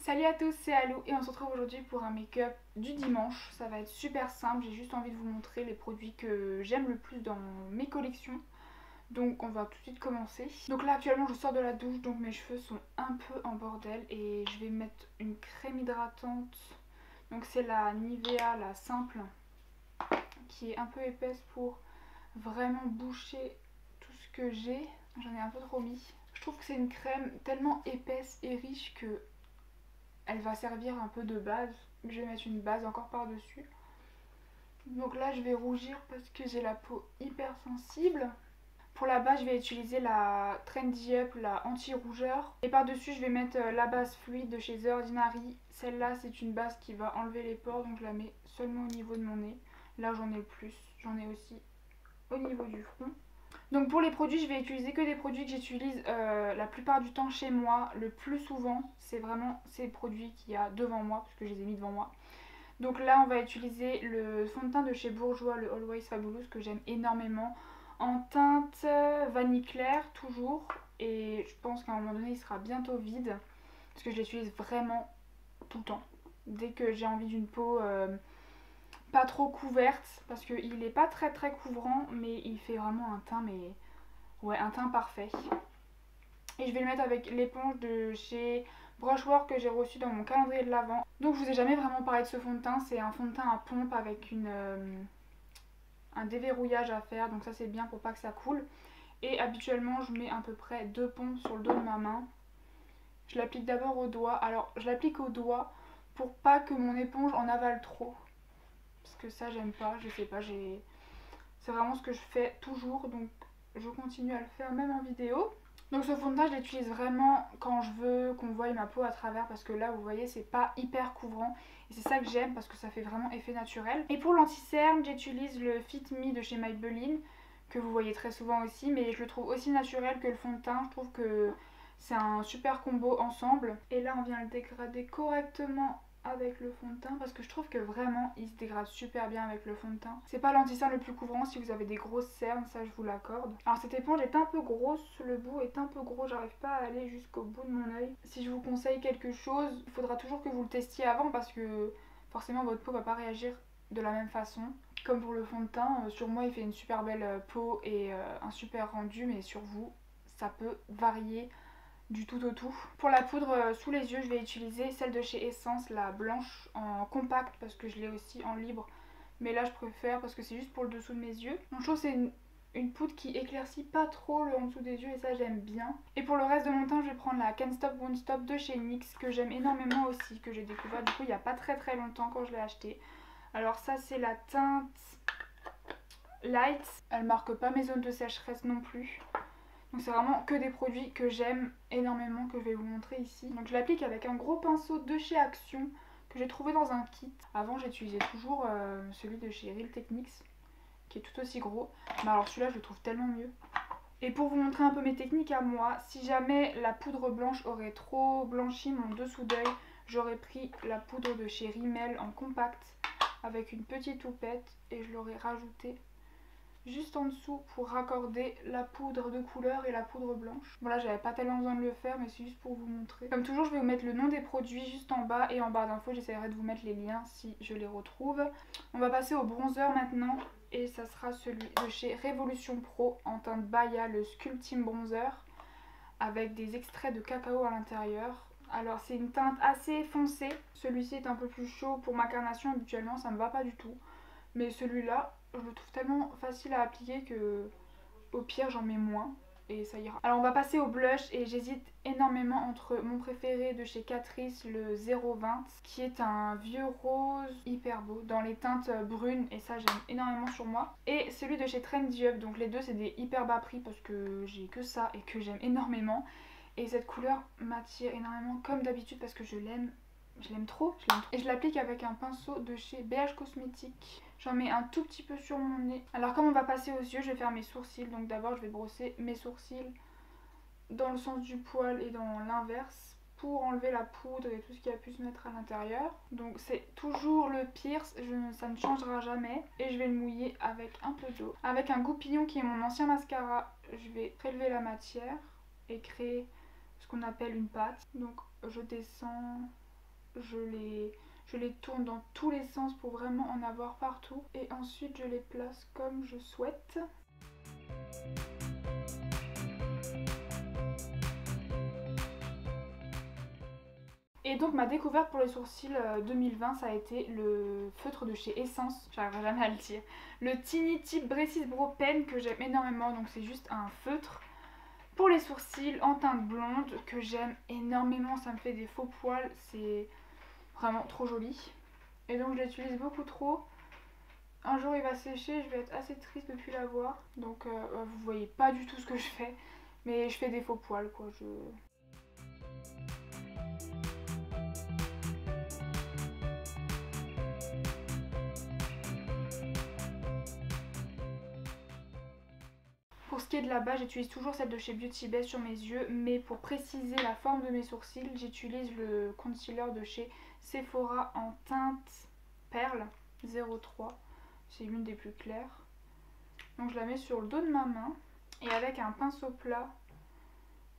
Salut à tous, c'est Alou et on se retrouve aujourd'hui pour un make-up du dimanche. Ça va être super simple, j'ai juste envie de vous montrer les produits que j'aime le plus dans mes collections. Donc on va tout de suite commencer. Donc là actuellement je sors de la douche, donc mes cheveux sont un peu en bordel et je vais mettre une crème hydratante. Donc c'est la Nivea, la simple, qui est un peu épaisse pour vraiment boucher tout ce que j'ai. J'en ai un peu trop mis. Je trouve que c'est une crème tellement épaisse et riche que elle va servir un peu de base. Je vais mettre une base encore par dessus. Donc là je vais rougir parce que j'ai la peau hyper sensible. Pour la base je vais utiliser la Trendy Up, la anti-rougeur. Et par dessus je vais mettre la base fluide de chez The Ordinary. Celle-là c'est une base qui va enlever les pores, donc je la mets seulement au niveau de mon nez. Là j'en ai plus, j'en ai aussi au niveau du front. Donc pour les produits, je vais utiliser que des produits que j'utilise la plupart du temps chez moi. Le plus souvent, c'est vraiment ces produits qu'il y a devant moi, parce que je les ai mis devant moi. Donc là, on va utiliser le fond de teint de chez Bourjois, le Always Fabulous, que j'aime énormément. En teinte vanille claire, toujours. Et je pense qu'à un moment donné, il sera bientôt vide, parce que je l'utilise vraiment tout le temps. Dès que j'ai envie d'une peau pas trop couverte, parce qu'il est pas très couvrant, mais il fait vraiment un teint, mais ouais, un teint parfait. Et je vais le mettre avec l'éponge de chez Brushwork que j'ai reçu dans mon calendrier de l'Avent. Donc je vous ai jamais vraiment parlé de ce fond de teint, c'est un fond de teint à pompe avec un déverrouillage à faire, donc ça c'est bien pour pas que ça coule. Et habituellement je mets à peu près 2 pompes sur le dos de ma main. Je l'applique d'abord au doigt, alors je l'applique au doigt pour pas que mon éponge en avale trop. Parce que ça j'aime pas, je sais pas, c'est vraiment ce que je fais toujours, donc je continue à le faire même en vidéo. Donc ce fond de teint je l'utilise vraiment quand je veux qu'on voie ma peau à travers, parce que là vous voyez c'est pas hyper couvrant et c'est ça que j'aime parce que ça fait vraiment effet naturel. Et pour l'anti-cerne j'utilise le Fit Me de chez Maybelline, que vous voyez très souvent aussi, mais je le trouve aussi naturel que le fond de teint. Je trouve que c'est un super combo ensemble. Et là on vient le dégrader correctement avec le fond de teint, parce que je trouve que vraiment il se dégrade super bien avec le fond de teint. C'est pas l'anti-cerne le plus couvrant si vous avez des grosses cernes, ça je vous l'accorde. Alors cette éponge est un peu grosse, le bout est un peu gros, j'arrive pas à aller jusqu'au bout de mon œil. Si je vous conseille quelque chose, il faudra toujours que vous le testiez avant, parce que forcément votre peau va pas réagir de la même façon. Comme pour le fond de teint, sur moi il fait une super belle peau et un super rendu, mais sur vous ça peut varier du tout au tout. Pour la poudre sous les yeux, je vais utiliser celle de chez Essence, la blanche en compact, parce que je l'ai aussi en libre. Mais là je préfère parce que c'est juste pour le dessous de mes yeux. Donc je trouve que c'est une poudre qui éclaircit pas trop le en dessous des yeux et ça j'aime bien. Et pour le reste de mon teint, je vais prendre la Can't Stop Won't Stop de chez NYX, que j'aime énormément aussi, que j'ai découvert du coup il n'y a pas très longtemps quand je l'ai acheté. Alors ça c'est la teinte light, elle marque pas mes zones de sécheresse non plus. Donc c'est vraiment que des produits que j'aime énormément, que je vais vous montrer ici. Donc je l'applique avec un gros pinceau de chez Action que j'ai trouvé dans un kit. Avant j'utilisais toujours celui de chez Real Techniques qui est tout aussi gros. Mais alors celui-là je le trouve tellement mieux. Et pour vous montrer un peu mes techniques à moi, si jamais la poudre blanche aurait trop blanchi mon dessous d'œil, j'aurais pris la poudre de chez Rimmel en compact avec une petite houppette et je l'aurais rajouté juste en dessous pour raccorder la poudre de couleur et la poudre blanche. Voilà, j'avais pas tellement besoin de le faire, mais c'est juste pour vous montrer. Comme toujours, je vais vous mettre le nom des produits juste en bas, et en barre d'infos j'essaierai de vous mettre les liens si je les retrouve. On va passer au bronzer maintenant, et ça sera celui de chez Révolution Pro en teinte Baya, le Sculpting Bronzer, avec des extraits de cacao à l'intérieur. Alors c'est une teinte assez foncée, celui-ci est un peu plus chaud pour ma carnation habituellement, ça me va pas du tout. Mais celui-là, je le trouve tellement facile à appliquer que au pire j'en mets moins et ça ira. Alors on va passer au blush et j'hésite énormément entre mon préféré de chez Catrice, le 020, qui est un vieux rose hyper beau dans les teintes brunes et ça j'aime énormément sur moi. Et celui de chez Trendy Up, donc les deux c'est des hyper bas prix parce que j'ai que ça et que j'aime énormément. Et cette couleur m'attire énormément comme d'habitude parce que je l'aime trop. Et je l'applique avec un pinceau de chez BH Cosmetics. J'en mets un tout petit peu sur mon nez. Alors comme on va passer aux yeux, je vais faire mes sourcils. Donc d'abord je vais brosser mes sourcils dans le sens du poil et dans l'inverse pour enlever la poudre et tout ce qui a pu se mettre à l'intérieur. Donc c'est toujours le pierce, ça ne changera jamais. Et je vais le mouiller avec un peu d'eau. Avec un goupillon qui est mon ancien mascara, je vais prélever la matière et créer ce qu'on appelle une pâte. Donc je descends je les tourne dans tous les sens pour vraiment en avoir partout. Et ensuite je les place comme je souhaite. Et donc ma découverte pour les sourcils 2020, ça a été le feutre de chez Essence, j'arriverai jamais à le dire. Le Tiny Tip Braces Brow Pen que j'aime énormément, donc c'est juste un feutre pour les sourcils en teinte blonde que j'aime énormément, ça me fait des faux poils, c'est vraiment trop joli. Et donc je l'utilise beaucoup trop. Un jour il va sécher, je vais être assez triste de ne plus l'avoir. Donc vous voyez pas du tout ce que je fais, mais je fais des faux poils quoi. Pour ce qui est de la base, j'utilise toujours celle de chez Beauty Bay sur mes yeux, mais pour préciser la forme de mes sourcils, j'utilise le concealer de chez Sephora en teinte perle 03. C'est l'une des plus claires. Donc je la mets sur le dos de ma main et avec un pinceau plat,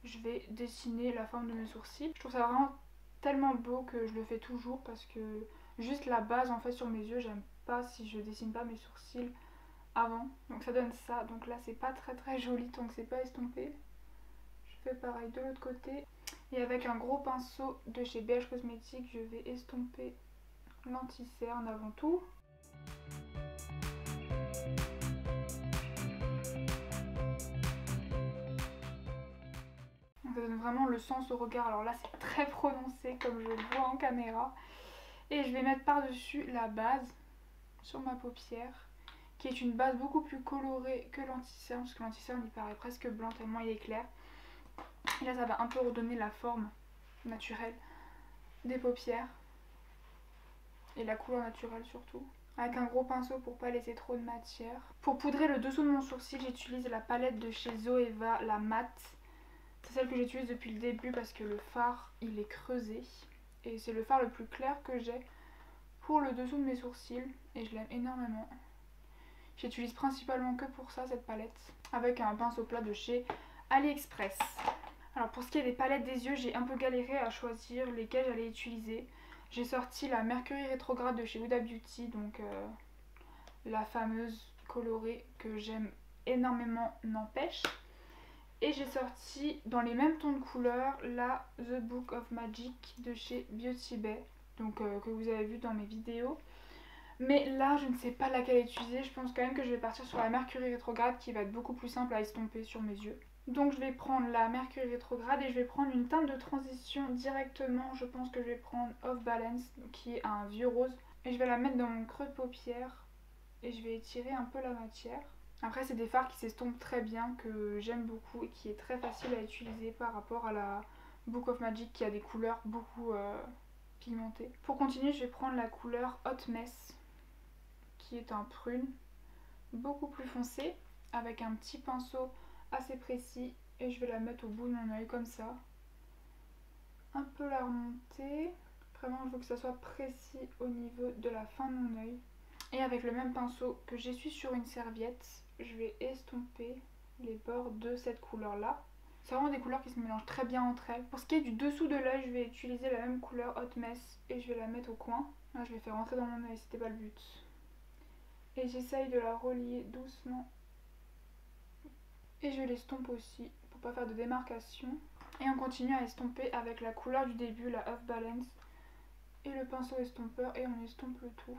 je vais dessiner la forme de mes sourcils. Je trouve ça vraiment tellement beau que je le fais toujours parce que juste la base en fait sur mes yeux, j'aime pas si je dessine pas mes sourcils avant, donc ça donne ça. Donc là c'est pas très joli tant que c'est pas estompé. Je fais pareil de l'autre côté et avec un gros pinceau de chez BH Cosmetics je vais estomper l'anti-cerne avant tout. Ça donne vraiment le sens au regard, alors là c'est très prononcé comme je le vois en caméra. Et je vais mettre par dessus la base sur ma paupière, qui est une base beaucoup plus colorée que l'anti-cerne, parce que l'anti-cerne il paraît presque blanc tellement il est clair. Et là ça va un peu redonner la forme naturelle des paupières et la couleur naturelle surtout. Avec un gros pinceau pour pas laisser trop de matière. Pour poudrer le dessous de mon sourcil, j'utilise la palette de chez Zoeva, la matte. C'est celle que j'utilise depuis le début parce que le fard il est creusé. Et c'est le fard le plus clair que j'ai pour le dessous de mes sourcils et je l'aime énormément. J'utilise principalement que pour ça cette palette avec un pinceau plat de chez AliExpress. Alors pour ce qui est des palettes des yeux, j'ai un peu galéré à choisir lesquelles j'allais utiliser. J'ai sorti la Mercury rétrograde de chez Huda Beauty, donc la fameuse colorée que j'aime énormément, n'empêche. Et j'ai sorti dans les mêmes tons de couleurs la The Book of Magic de chez Beauty Bay, donc que vous avez vu dans mes vidéos. Mais là je ne sais pas laquelle utiliser, je pense quand même que je vais partir sur la Mercury rétrograde qui va être beaucoup plus simple à estomper sur mes yeux. Donc je vais prendre la Mercury rétrograde et je vais prendre une teinte de transition directement. Je pense que je vais prendre Off Balance qui est un vieux rose. Et je vais la mettre dans mon creux de paupière et je vais étirer un peu la matière. Après c'est des fards qui s'estompent très bien, que j'aime beaucoup et qui est très facile à utiliser par rapport à la Book of Magic qui a des couleurs beaucoup pigmentées. Pour continuer je vais prendre la couleur Hot Mess qui est un prune beaucoup plus foncé avec un petit pinceau assez précis et je vais la mettre au bout de mon oeil comme ça. Un peu la remonter. Vraiment je veux que ça soit précis au niveau de la fin de mon oeil. Et avec le même pinceau que j'essuie sur une serviette, je vais estomper les bords de cette couleur là. C'est vraiment des couleurs qui se mélangent très bien entre elles. Pour ce qui est du dessous de l'œil, je vais utiliser la même couleur Hot Mess et je vais la mettre au coin. Là je l'ai fait rentrer dans mon oeil, c'était pas le but. Et j'essaye de la relier doucement. Et je l'estompe aussi pour pas faire de démarcation. Et on continue à estomper avec la couleur du début, la Off Balance. Et le pinceau estompeur et on estompe le tout.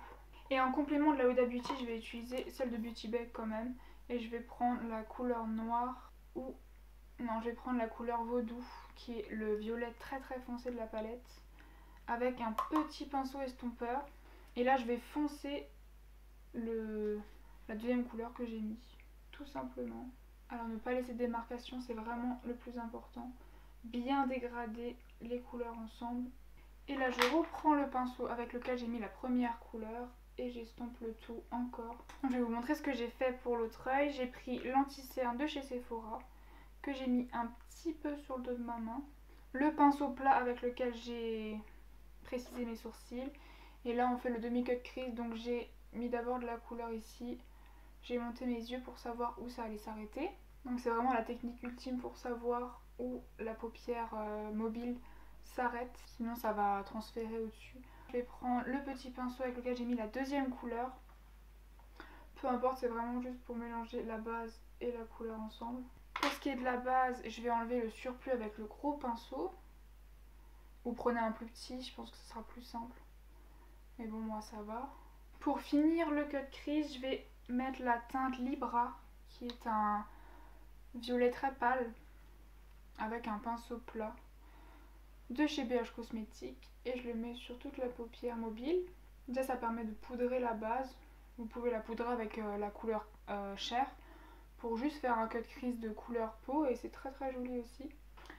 Et en complément de la Huda Beauty, je vais utiliser celle de Beauty Bay quand même. Et je vais prendre la couleur noire ou... Non, je vais prendre la couleur Vaudou qui est le violet très foncé de la palette. Avec un petit pinceau estompeur. Et là je vais foncer la deuxième couleur que j'ai mis. Tout simplement. Alors ne pas laisser de démarcation, c'est vraiment le plus important. Bien dégrader les couleurs ensemble. Et là je reprends le pinceau avec lequel j'ai mis la première couleur et j'estompe le tout encore. Donc, je vais vous montrer ce que j'ai fait pour l'autre œil. J'ai pris l'anti-cerne de chez Sephora que j'ai mis un petit peu sur le dos de ma main. Le pinceau plat avec lequel j'ai précisé mes sourcils. Et là on fait le demi-cut crease, donc j'ai mis d'abord de la couleur ici. J'ai monté mes yeux pour savoir où ça allait s'arrêter. Donc c'est vraiment la technique ultime pour savoir où la paupière mobile s'arrête, sinon ça va transférer au-dessus. Je vais prendre le petit pinceau avec lequel j'ai mis la deuxième couleur. Peu importe, c'est vraiment juste pour mélanger la base et la couleur ensemble. Pour ce qui est de la base, je vais enlever le surplus avec le gros pinceau. Vous prenez un plus petit, je pense que ce sera plus simple. Mais bon, moi ça va. Pour finir le cut crease, je vais mettre la teinte Libra, qui est un violet très pâle, avec un pinceau plat de chez BH Cosmetics. Et je le mets sur toute la paupière mobile. Déjà, ça permet de poudrer la base. Vous pouvez la poudrer avec la couleur chair pour juste faire un cut crease de couleur peau, et c'est très très joli aussi.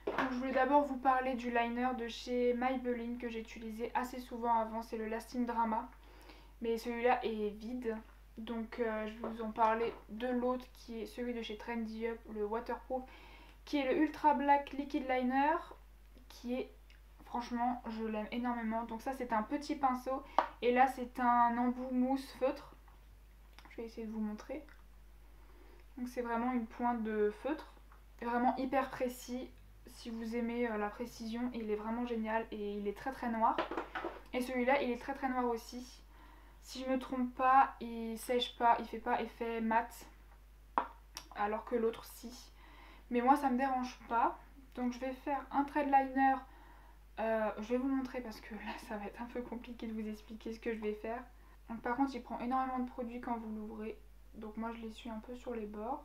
Donc, je voulais d'abord vous parler du liner de chez Maybelline que j'ai utilisé assez souvent avant, c'est le Lasting Drama. Mais celui-là est vide, donc je vais vous en parler de l'autre qui est celui de chez Trendy Up, le Waterproof, qui est le Ultra Black Liquid Liner, qui est, franchement, je l'aime énormément. Donc ça c'est un petit pinceau, et là c'est un embout mousse feutre. Je vais essayer de vous montrer. Donc c'est vraiment une pointe de feutre, vraiment hyper précis. Si vous aimez la précision, il est vraiment génial et il est très très noir. Et celui-là, il est très très noir aussi. Si je me trompe pas, il sèche pas, il fait pas effet mat, alors que l'autre si. Mais moi ça me dérange pas. Donc je vais faire un trait de liner. Je vais vous montrer parce que là ça va être un peu compliqué de vous expliquer ce que je vais faire. Donc par contre il prend énormément de produit quand vous l'ouvrez. Donc moi je l'essuie un peu sur les bords.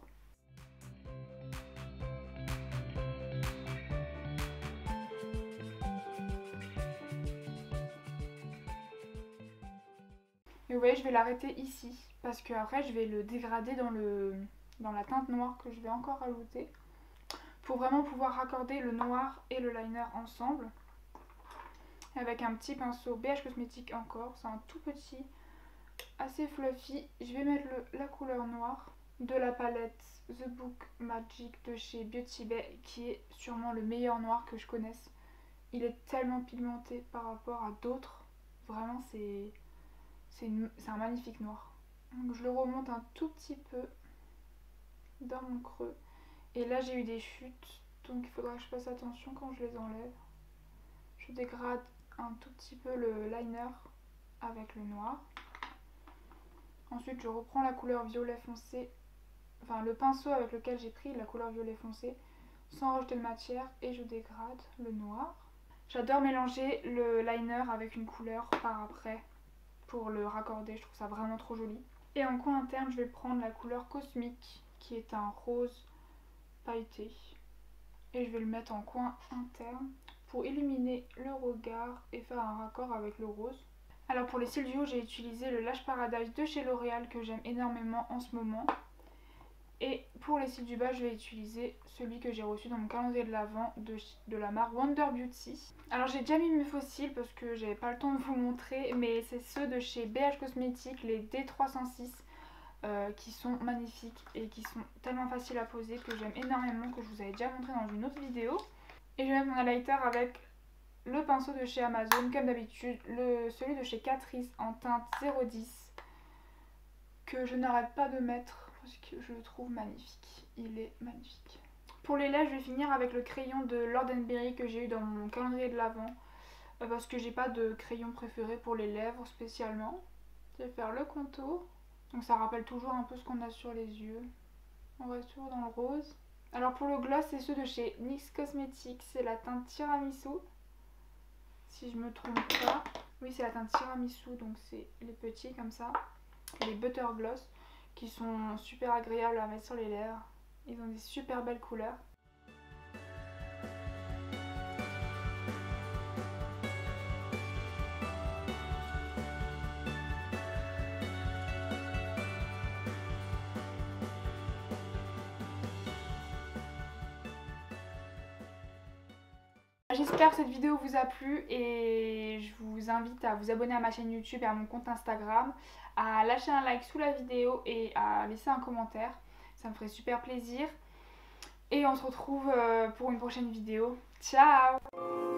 Et vous voyez, je vais l'arrêter ici parce que après je vais le dégrader dans la teinte noire que je vais encore rajouter pour vraiment pouvoir raccorder le noir et le liner ensemble avec un petit pinceau BH Cosmetics encore. C'est un tout petit, assez fluffy. Je vais mettre la couleur noire de la palette The Book Magic de chez Beauty Bay, qui est sûrement le meilleur noir que je connaisse. Il est tellement pigmenté par rapport à d'autres. Vraiment c'est un magnifique noir. Donc je le remonte un tout petit peu dans mon creux. Et là j'ai eu des chutes, donc il faudra que je fasse attention quand je les enlève. Je dégrade un tout petit peu le liner avec le noir. Ensuite je reprends la couleur violet foncé, enfin le pinceau avec lequel j'ai pris la couleur violet foncé sans rajouter de matière, et je dégrade le noir. J'adore mélanger le liner avec une couleur par après pour le raccorder, je trouve ça vraiment trop joli. Et en coin interne, je vais prendre la couleur Cosmique, qui est un rose pailleté. Et je vais le mettre en coin interne pour illuminer le regard et faire un raccord avec le rose. Alors pour les cils du haut, j'ai utilisé le Lash Paradise de chez L'Oréal que j'aime énormément en ce moment. Et pour les cils du bas, je vais utiliser celui que j'ai reçu dans mon calendrier de l'Avent de la marque Wonder Beauty. Alors j'ai déjà mis mes faux cils parce que j'avais pas le temps de vous montrer, mais c'est ceux de chez BH Cosmetics, les D306, qui sont magnifiques et qui sont tellement faciles à poser, que j'aime énormément, que je vous avais déjà montré dans une autre vidéo. Et je vais mettre mon highlighter avec le pinceau de chez Amazon, comme d'habitude, celui de chez Catrice en teinte 010, que je n'arrête pas de mettre parce que je le trouve magnifique. Il est magnifique. Pour les lèvres, je vais finir avec le crayon de Lord & Berry que j'ai eu dans mon calendrier de l'Avent, parce que j'ai pas de crayon préféré pour les lèvres spécialement. Je vais faire le contour. Donc ça rappelle toujours un peu ce qu'on a sur les yeux. On reste toujours dans le rose. Alors pour le gloss, c'est ceux de chez NYX Cosmetics, c'est la teinte Tiramisu. Si je me trompe pas. Oui, c'est la teinte Tiramisu, donc c'est les petits comme ça. Les Butter Gloss, qui sont super agréables à mettre sur les lèvres. Ils ont des super belles couleurs. J'espère que cette vidéo vous a plu et je vous invite à vous abonner à ma chaîne YouTube et à mon compte Instagram, à lâcher un like sous la vidéo et à laisser un commentaire. Ça me ferait super plaisir. Et on se retrouve pour une prochaine vidéo. Ciao!